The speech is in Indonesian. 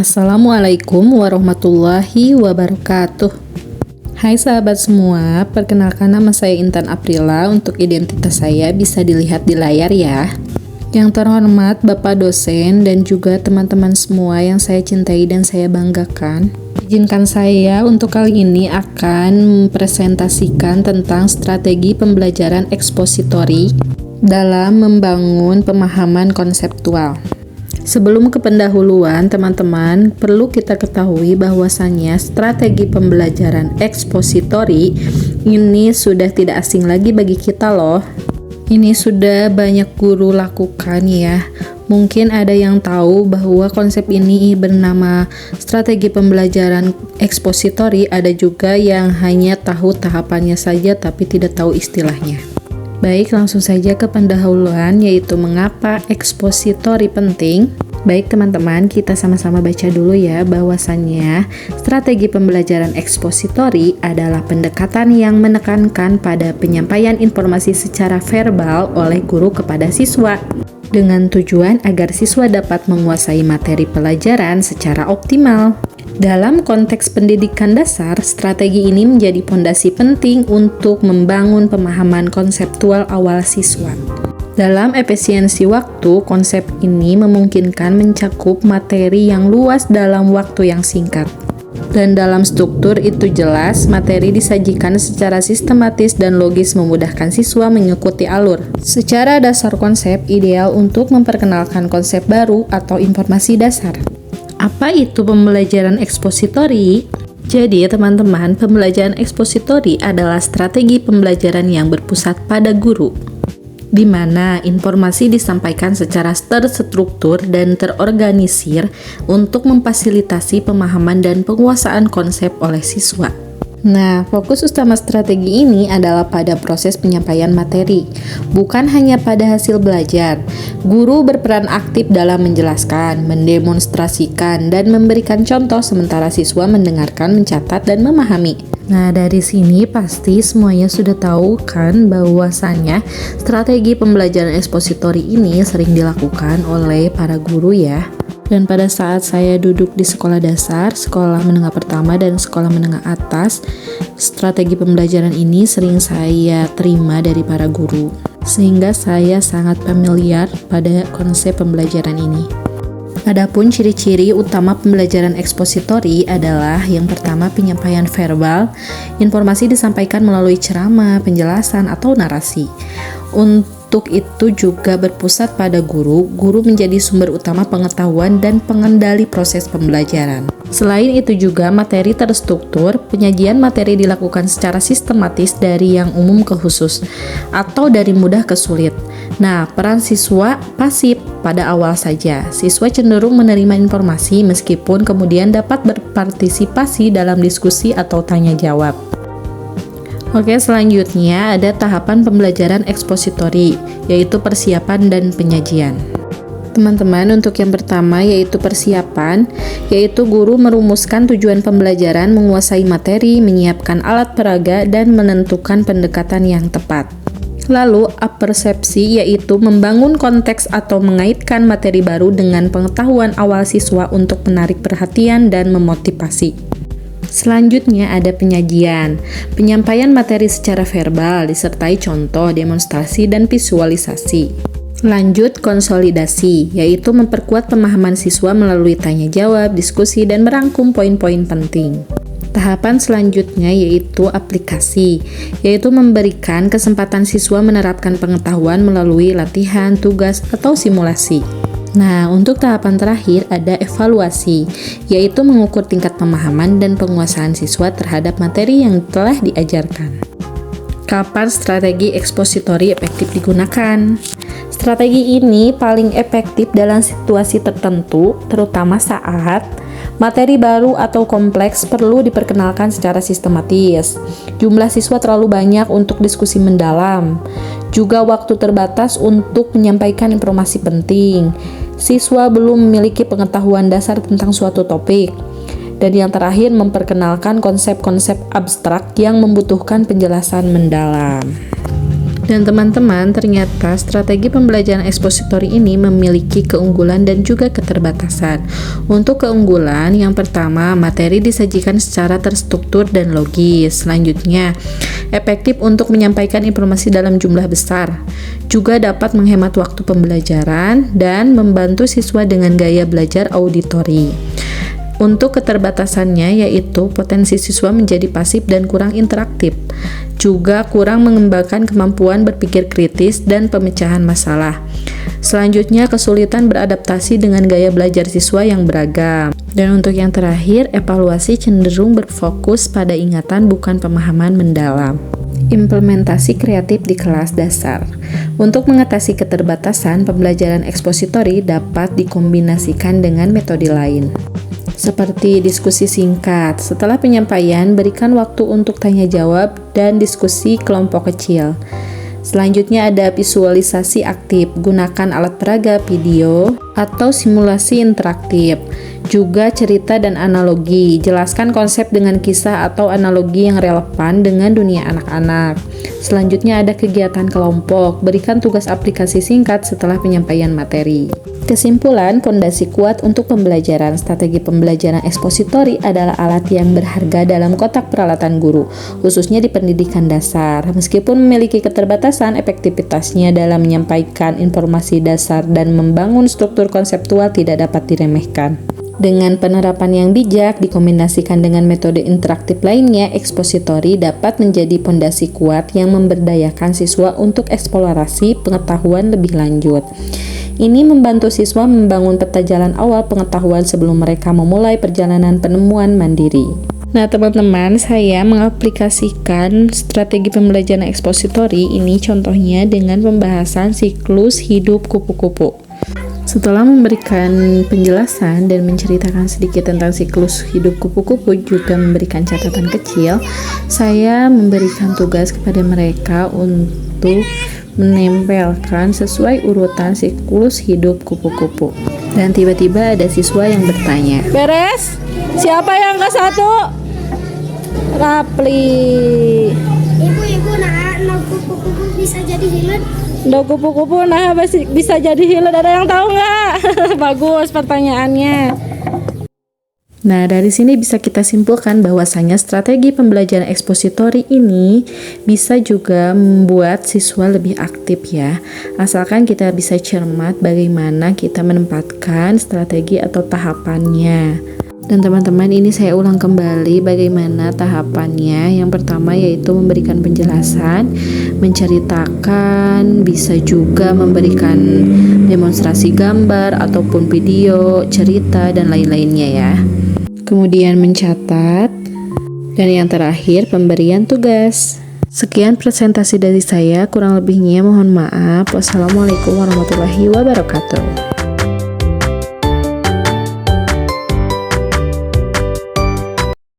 Assalamualaikum warahmatullahi wabarakatuh. Hai sahabat semua, perkenalkan nama saya Intan Aprila. Untuk identitas saya bisa dilihat di layar ya. Yang terhormat Bapak dosen dan juga teman-teman semua yang saya cintai dan saya banggakan, izinkan saya untuk kali ini akan mempresentasikan tentang strategi pembelajaran ekspositori dalam membangun pemahaman konseptual. Sebelum ke pendahuluan, teman-teman, perlu kita ketahui bahwasannya strategi pembelajaran ekspositori ini sudah tidak asing lagi bagi kita loh. Ini sudah banyak guru lakukan ya. Mungkin ada yang tahu bahwa konsep ini bernama strategi pembelajaran ekspositori, ada juga yang hanya tahu tahapannya saja tapi tidak tahu istilahnya. Baik, langsung saja ke pendahuluan, yaitu mengapa ekspositori penting. Baik teman-teman, kita sama-sama baca dulu ya bahwasannya strategi pembelajaran ekspositori adalah pendekatan yang menekankan pada penyampaian informasi secara verbal oleh guru kepada siswa dengan tujuan agar siswa dapat menguasai materi pelajaran secara optimal. Dalam konteks pendidikan dasar, strategi ini menjadi fondasi penting untuk membangun pemahaman konseptual awal siswa. Dalam efisiensi waktu, konsep ini memungkinkan mencakup materi yang luas dalam waktu yang singkat. Dan dalam struktur itu jelas, materi disajikan secara sistematis dan logis memudahkan siswa mengikuti alur. Secara dasar konsep ideal untuk memperkenalkan konsep baru atau informasi dasar. Apa itu pembelajaran ekspositori? Jadi teman-teman, pembelajaran ekspositori adalah strategi pembelajaran yang berpusat pada guru, di mana informasi disampaikan secara terstruktur dan terorganisir untuk memfasilitasi pemahaman dan penguasaan konsep oleh siswa. Nah, fokus utama strategi ini adalah pada proses penyampaian materi, bukan hanya pada hasil belajar. Guru berperan aktif dalam menjelaskan, mendemonstrasikan, dan memberikan contoh sementara siswa mendengarkan, mencatat, dan memahami. Nah, dari sini pasti semuanya sudah tahu kan bahwasannya strategi pembelajaran ekspositori ini sering dilakukan oleh para guru ya. Dan pada saat saya duduk di sekolah dasar, sekolah menengah pertama, dan sekolah menengah atas, strategi pembelajaran ini sering saya terima dari para guru. Sehingga saya sangat familiar pada konsep pembelajaran ini. Adapun ciri-ciri utama pembelajaran ekspositori adalah yang pertama penyampaian verbal, informasi disampaikan melalui ceramah, penjelasan, atau narasi. Untuk itu juga berpusat pada guru menjadi sumber utama pengetahuan dan pengendali proses pembelajaran. Selain itu juga materi terstruktur, penyajian materi dilakukan secara sistematis dari yang umum ke khusus, atau dari mudah ke sulit. Nah, peran siswa pasif pada awal saja. Siswa cenderung menerima informasi meskipun kemudian dapat berpartisipasi dalam diskusi atau tanya jawab. Oke, selanjutnya ada tahapan pembelajaran ekspositori, yaitu persiapan dan penyajian. Teman-teman, untuk yang pertama yaitu persiapan, yaitu guru merumuskan tujuan pembelajaran, menguasai materi, menyiapkan alat peraga, dan menentukan pendekatan yang tepat. Lalu, apersepsi yaitu membangun konteks atau mengaitkan materi baru dengan pengetahuan awal siswa untuk menarik perhatian dan memotivasi. Selanjutnya ada penyajian, penyampaian materi secara verbal disertai contoh, demonstrasi, dan visualisasi. Lanjut konsolidasi, yaitu memperkuat pemahaman siswa melalui tanya jawab, diskusi, dan merangkum poin-poin penting. Tahapan selanjutnya yaitu aplikasi, yaitu memberikan kesempatan siswa menerapkan pengetahuan melalui latihan, tugas, atau simulasi. Nah, untuk tahapan terakhir ada evaluasi, yaitu mengukur tingkat pemahaman dan penguasaan siswa terhadap materi yang telah diajarkan. Kapan strategi ekspositori efektif digunakan? Strategi ini paling efektif dalam situasi tertentu, terutama saat materi baru atau kompleks perlu diperkenalkan secara sistematis. Jumlah siswa terlalu banyak untuk diskusi mendalam. Juga waktu terbatas untuk menyampaikan informasi penting. Siswa belum memiliki pengetahuan dasar tentang suatu topik. Dan yang terakhir, memperkenalkan konsep-konsep abstrak yang membutuhkan penjelasan mendalam. Dan teman-teman, ternyata strategi pembelajaran ekspositori ini memiliki keunggulan dan juga keterbatasan. Untuk keunggulan, yang pertama, materi disajikan secara terstruktur dan logis. Selanjutnya, efektif untuk menyampaikan informasi dalam jumlah besar. Juga dapat menghemat waktu pembelajaran dan membantu siswa dengan gaya belajar auditori. Untuk keterbatasannya yaitu potensi siswa menjadi pasif dan kurang interaktif, juga kurang mengembangkan kemampuan berpikir kritis dan pemecahan masalah. Selanjutnya, kesulitan beradaptasi dengan gaya belajar siswa yang beragam. Dan untuk yang terakhir, evaluasi cenderung berfokus pada ingatan bukan pemahaman mendalam. Implementasi kreatif di kelas dasar. Untuk mengatasi keterbatasan, pembelajaran ekspositori dapat dikombinasikan dengan metode lain. Seperti diskusi singkat. Setelah penyampaian, berikan waktu untuk tanya jawab dan diskusi kelompok kecil. Selanjutnya ada visualisasi aktif. Gunakan alat peraga, video, atau simulasi interaktif. Juga cerita dan analogi. Jelaskan konsep dengan kisah atau analogi yang relevan dengan dunia anak-anak. Selanjutnya ada kegiatan kelompok. Berikan tugas aplikasi singkat setelah penyampaian materi. Kesimpulan, fondasi kuat untuk pembelajaran. Strategi pembelajaran ekspositori adalah alat yang berharga dalam kotak peralatan guru, khususnya di pendidikan dasar. Meskipun memiliki keterbatasan, efektivitasnya dalam menyampaikan informasi dasar dan membangun struktur konseptual tidak dapat diremehkan. Dengan penerapan yang bijak dikombinasikan dengan metode interaktif lainnya, ekspositori dapat menjadi fondasi kuat yang memberdayakan siswa untuk eksplorasi pengetahuan lebih lanjut. Ini membantu siswa membangun peta jalan awal pengetahuan sebelum mereka memulai perjalanan penemuan mandiri. Nah teman-teman, saya mengaplikasikan strategi pembelajaran ekspositori ini contohnya dengan pembahasan siklus hidup kupu-kupu. Setelah memberikan penjelasan dan menceritakan sedikit tentang siklus hidup kupu-kupu, juga memberikan catatan kecil, saya memberikan tugas kepada mereka untuk menempelkan sesuai urutan siklus hidup kupu-kupu. Dan tiba-tiba ada siswa yang bertanya, "Beres? Siapa yang ke satu?" Rapli. Ibu, nah kupu-kupu bisa jadi hilet. Kupu-kupu nah bisa jadi hilet, ada yang tahu nggak? Bagus pertanyaannya. Nah, dari sini bisa kita simpulkan bahwasanya strategi pembelajaran ekspositori ini bisa juga membuat siswa lebih aktif ya. Asalkan kita bisa cermat bagaimana kita menempatkan strategi atau tahapannya. Dan teman-teman, ini saya ulang kembali bagaimana tahapannya. Yang pertama yaitu memberikan penjelasan, menceritakan, bisa juga memberikan demonstrasi gambar ataupun video, cerita, dan lain-lainnya ya. Kemudian mencatat, dan yang terakhir pemberian tugas. Sekian presentasi dari saya, kurang lebihnya mohon maaf. Wassalamualaikum warahmatullahi wabarakatuh.